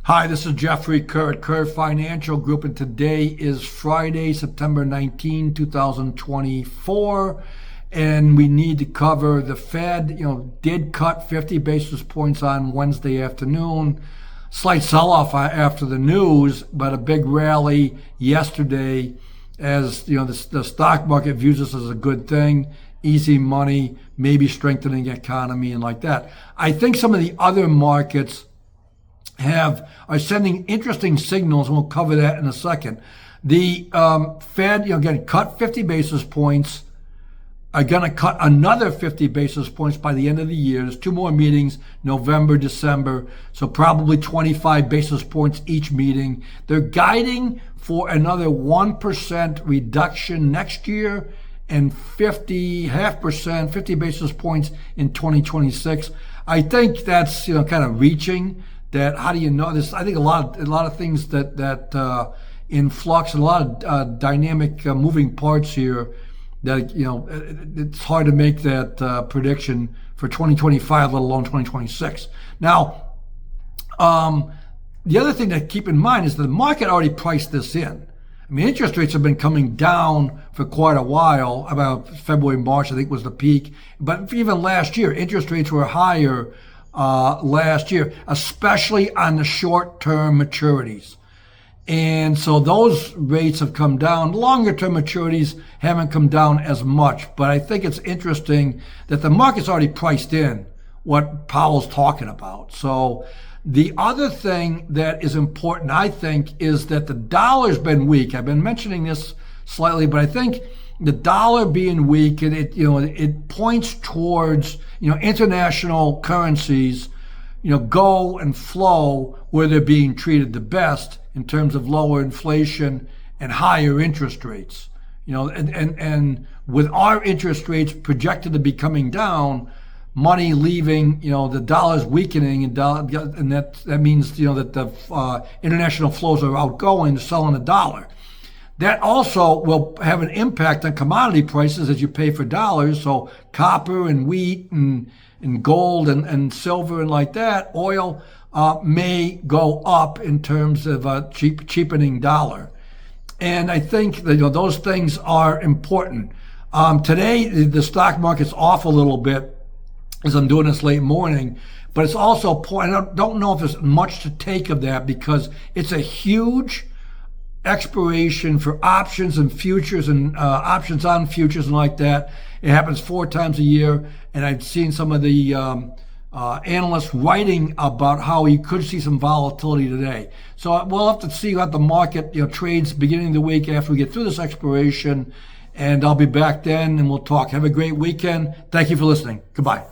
Hi, this is Jeffrey Kerr at Kerr Financial Group, and today is Friday, September 19, 2024, and we need to cover the Fed, did cut 50 basis points on Wednesday afternoon. Slight sell-off after the news, but a big rally yesterday as, the stock market views this as a good thing, easy money, maybe strengthening economy and like that. I think some of the other markets are sending interesting signals, and we'll cover that in a second. The Fed, again, cut 50 basis points, are going to cut another 50 basis points by the end of the year. There's two more meetings, November, December, so probably 25 basis points each meeting. They're guiding for another 1% reduction next year and 50 basis points in 2026. I think that's, kind of reaching. That how do you know this? I think a lot of things that in flux, and a lot of dynamic moving parts here. That it's hard to make that prediction for 2025, let alone 2026. Now, the other thing to keep in mind is that the market already priced this in. I mean, interest rates have been coming down for quite a while. About February, March, I think was the peak. But even last year, interest rates were higher. Last year, especially on the short-term maturities. And so those rates have come down. Longer-term maturities haven't come down as much. But I think it's interesting that the market's already priced in what Powell's talking about. So the other thing that is important, I think, is that the dollar's been weak. I've been mentioning this slightly, but I think the dollar being weak, and it points towards international currencies, go and flow where they're being treated the best in terms of lower inflation and higher interest rates. And with our interest rates projected to be coming down, money leaving, the dollar's weakening, and that means that the international flows are outgoing, selling the dollar. That also will have an impact on commodity prices as you pay for dollars. So copper and wheat and gold and silver and like that, oil may go up in terms of a cheapening dollar. And I think that those things are important. Today, the stock market's off a little bit as I'm doing this late morning, but it's also I don't know if there's much to take of that because it's a huge expiration for options and futures and options on futures and like that. It happens 4 times a year, and I've seen some of the analysts writing about how you could see some volatility today. So we'll have to see what the market trades beginning of the week after we get through this expiration, and I'll be back then and we'll talk. Have a great weekend. Thank you for listening. Goodbye.